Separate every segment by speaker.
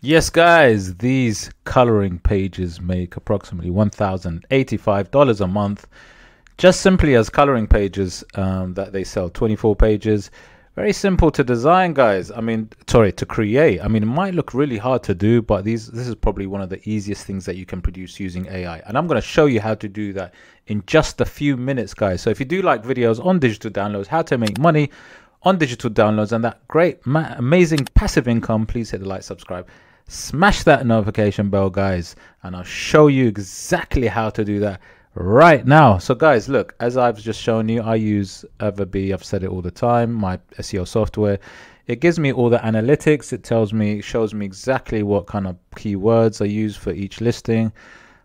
Speaker 1: Yes, guys, these coloring pages make approximately $1,085 a month, just simply as coloring pages that they sell. 24 pages. Very simple to design, guys. I mean, sorry, to create. I mean, it might look really hard to do, but this is probably one of the easiest things that you can produce using AI. And I'm going to show you how to do that in just a few minutes, guys. So if you do like videos on digital downloads, how to make money on digital downloads, and that great, amazing passive income, please hit the like, subscribe, smash that notification bell, guys, and I'll show you exactly how to do that right now. So guys, look, as I've just shown you, I use EverBee. I've said it all the time, my SEO software. It gives me all the analytics. It tells me, shows me exactly what kind of keywords I use for each listing.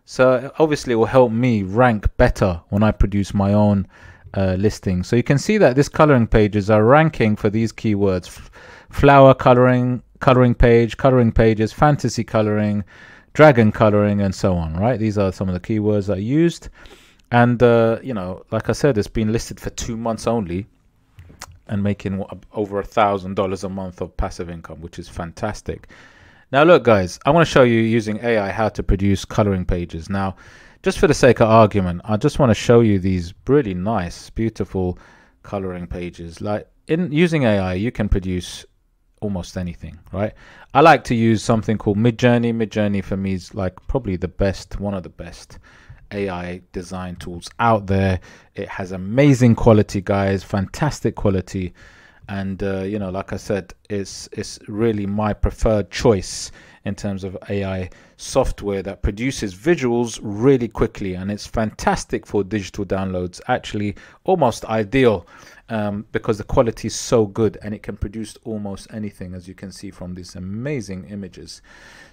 Speaker 1: So obviously it will help me rank better when I produce my own listing. So you can see that this coloring pages are ranking for these keywords: flower coloring, coloring page, coloring pages, fantasy coloring, dragon coloring, and so on, right? These are some of the keywords I used. And you know, like I said, it's been listed for 2 months only and making over $1,000 a month of passive income, which is fantastic. Now look, guys, I want to show you using AI how to produce coloring pages. Now, just for the sake of argument, I just want to show you these really nice, beautiful coloring pages. Like in using AI, you can produce almost anything, right? I like to use something called Midjourney. Midjourney for me is like probably the best, one of the best AI design tools out there. It has amazing quality, guys, fantastic quality. And you know, like I said, it's really my preferred choice in terms of AI software that produces visuals really quickly, and it's fantastic for digital downloads, actually almost ideal, because the quality is so good and it can produce almost anything, as you can see from these amazing images.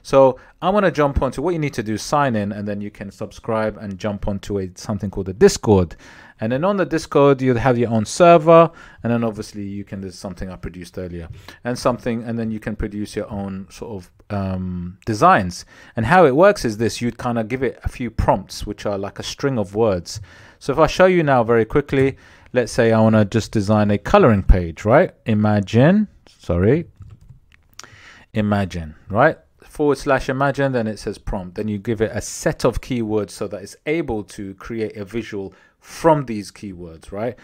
Speaker 1: So I want to jump onto what you need to do: sign in, and then you can subscribe and jump onto something called the Discord. And then on the Discord, you'll have your own server, and then obviously you can, there's something I produced earlier, and then you can produce your own sort of designs. And how it works is this: you'd kind of give it a few prompts, which are like a string of words. So if I show you now very quickly, let's say I want to just design a coloring page, right? Imagine, right? /imagine, then it says prompt. Then you give it a set of keywords so that it's able to create a visual from these keywords, right?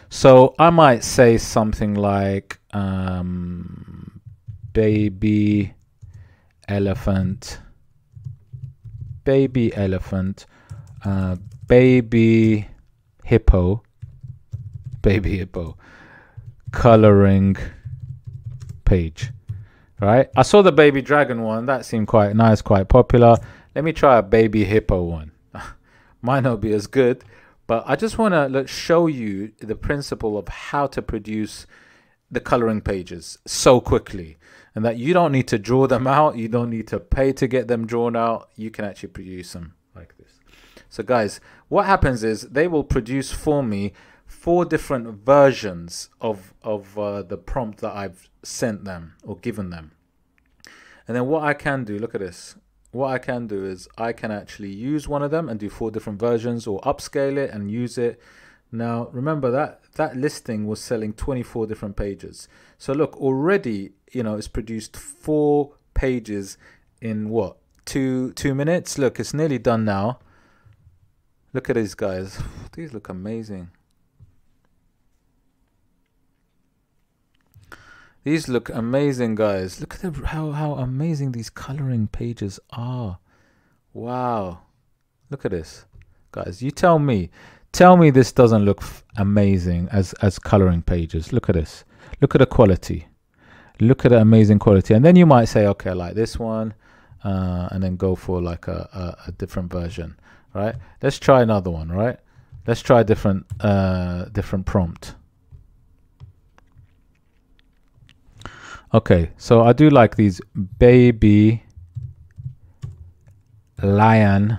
Speaker 1: So I might say something like baby elephant, baby hippo, coloring page, right? I saw the baby dragon one, that seemed quite nice, quite popular. Let me try a baby hippo one. Might not be as good, but I just want to show you the principle of how to produce the coloring pages so quickly, and that you don't need to draw them out, you don't need to pay to get them drawn out, you can actually produce them like this. So guys, what happens is they will produce for me 4 different versions of the prompt that I've sent them or given them. And then what I can do, look at this, what I can do is I can actually use one of them and do 4 different versions, or upscale it and use it. Now remember that listing was selling 24 different pages. So look, already, you know, it's produced 4 pages in what, two minutes. Look, it's nearly done now. Look at these guys, these look amazing. These look amazing, guys. Look at how amazing these coloring pages are. Wow. Look at this. Guys, you tell me this doesn't look amazing as coloring pages. Look at this. Look at the quality. Look at the amazing quality. And then you might say, okay, I like this one, and then go for like a different version, right? Let's try another one, right? Let's try a different prompt. Okay, so I do like these baby lion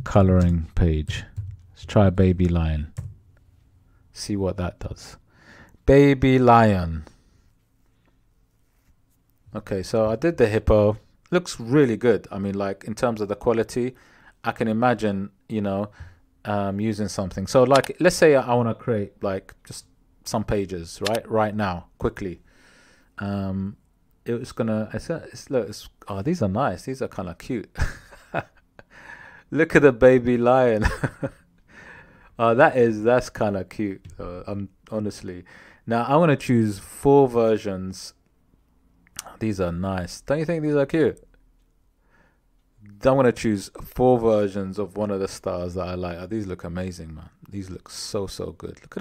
Speaker 1: coloring page. Let's try baby lion. See what that does. Baby lion. Okay, so I did the hippo. Looks really good. I mean, like in terms of the quality, I can imagine, you know, using something. So like, let's say I want to create like just some pages right now quickly. it's gonna. Look. Oh, these are nice. These are kind of cute. Look at the baby lion. Oh, that's kind of cute. I'm honestly. Now I want to choose 4 versions. These are nice. Don't you think these are cute? I'm gonna choose 4 versions of one of the stars that I like. Oh, these look amazing, man. These look so good. Look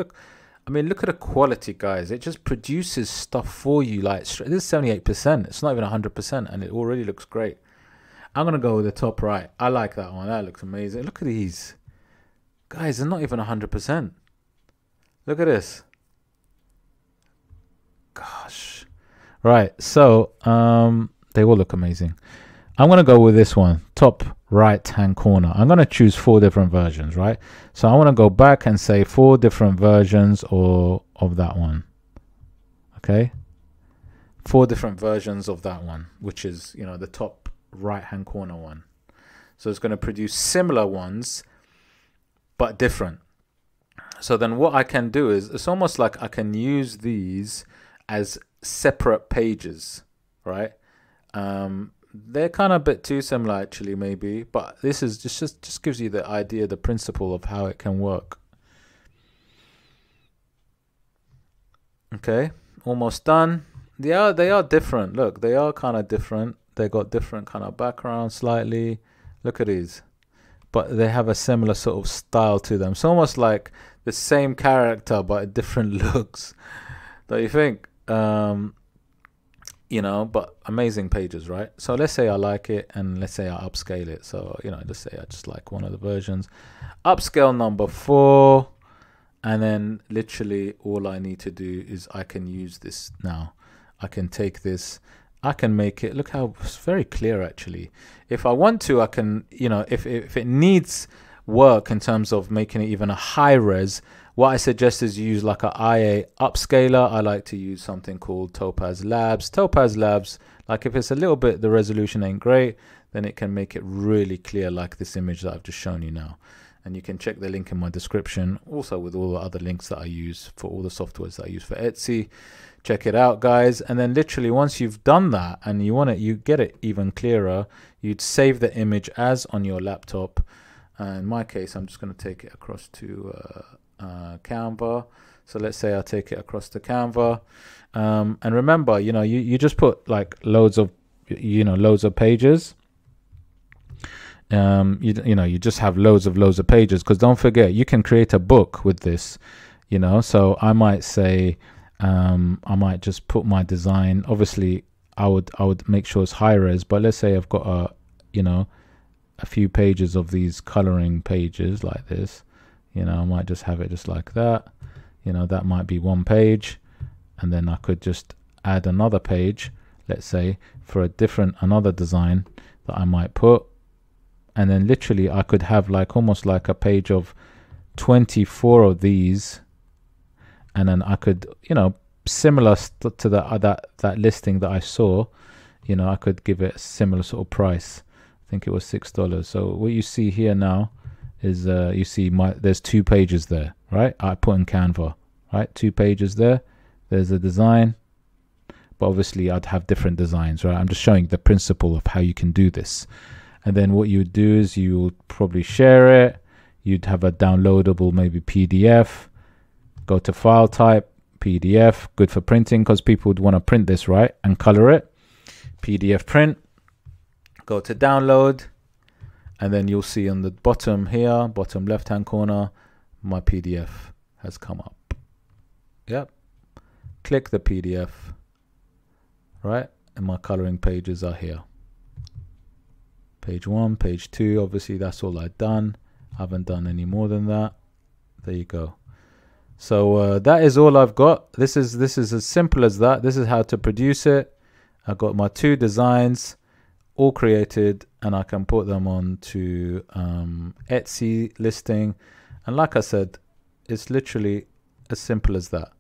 Speaker 1: at the quality, guys. It just produces stuff for you. Like this is 78%. It's not even 100%, and it already looks great. I'm gonna go with the top right. I like that one. That looks amazing. Look at these, guys. They're not even 100%. Look at this. Gosh. Right. So they all look amazing. I'm going to go with this one, top right hand corner. I'm going to choose 4 different versions, right? So I want to go back and say 4 different versions of that one. Okay? 4 different versions of that one, which is, the top right hand corner one. So it's going to produce similar ones, but different. So then what I can do is, it's almost like I can use these as separate pages, right? They're kind of a bit too similar actually, maybe, but this is just gives you the idea, the principle of how it can work. Okay, almost done. They are different. Look, they are kind of different. They got different kind of background slightly. Look at these, but they have a similar sort of style to them. It's almost like the same character but different looks. Don't you think? But amazing pages, right? So let's say I like it, and let's say I upscale it. So, let's say I just like one of the versions. Upscale number 4. And then literally all I need to do is I can use this now. I can take this. I can make it, look how it's very clear actually. If I want to, I can, if it needs work in terms of making it even a high res, what I suggest is you use like a IA upscaler. I like to use something called Topaz Labs. Topaz Labs, like if it's a little bit, the resolution ain't great, then it can make it really clear, like this image that I've just shown you now. And you can check the link in my description, also with all the other links that I use for all the softwares that I use for Etsy. Check it out, guys. And then literally once you've done that and you get it even clearer, you'd save the image as on your laptop. In my case, I'm just going to take it across to Canva. So let's say I take it across to Canva, and remember, you just put like loads of pages. You just have loads of pages, because don't forget, you can create a book with this. So I might say, I might just put my design. Obviously I would make sure it's high res, but let's say I've got a few pages of these coloring pages like this. I might just have it just like that. That might be one page, and then I could just add another page, let's say, for another design that I might put. And then literally I could have like almost like a page of 24 of these, and then I could, similar to that listing that I saw, I could give it a similar sort of price. I think it was $6. So what you see here now is you see there's 2 pages there, right? I put in Canva, right? 2 pages there. There's a design, but obviously I'd have different designs, right? I'm just showing the principle of how you can do this. And then what you would do is you would probably share it. You'd have a downloadable, maybe PDF. Go to file type, PDF, good for printing, because people would want to print this, right? And color it. PDF print. Go to download. And then you'll see on the bottom here, bottom left hand corner, my PDF has come up. Yep. Click the PDF, right? And my coloring pages are here. Page 1, page 2, obviously that's all I've done. I haven't done any more than that. There you go. So that is all I've got. This is as simple as that. This is how to produce it. I've got my 2 designs all created, and I can put them on to Etsy listing. And like I said, it's literally as simple as that.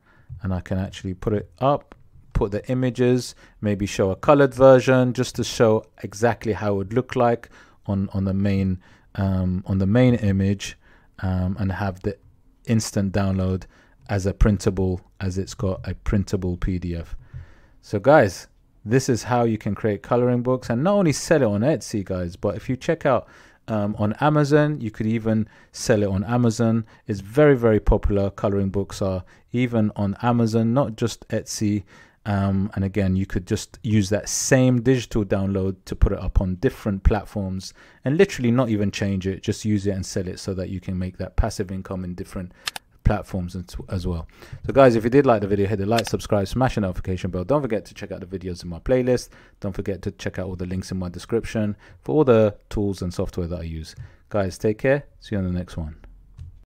Speaker 1: And I can actually put it up, put the images, maybe show a colored version just to show exactly how it would look like on the main image, and have the instant download as a printable, as it's got a printable PDF. So guys, this is how you can create coloring books and not only sell it on Etsy, guys, but if you check out on Amazon, you could even sell it on Amazon. It's very, very popular. Coloring books are even on Amazon, not just Etsy. And again, you could just use that same digital download to put it up on different platforms and literally not even change it, just use it and sell it so that you can make that passive income in different platforms as well. So guys, if you did like the video, hit the like, subscribe, smash the notification bell. Don't forget to check out the videos in my playlist. Don't forget to check out all the links in my description for all the tools and software that I use. Guys, take care. See you on the next one.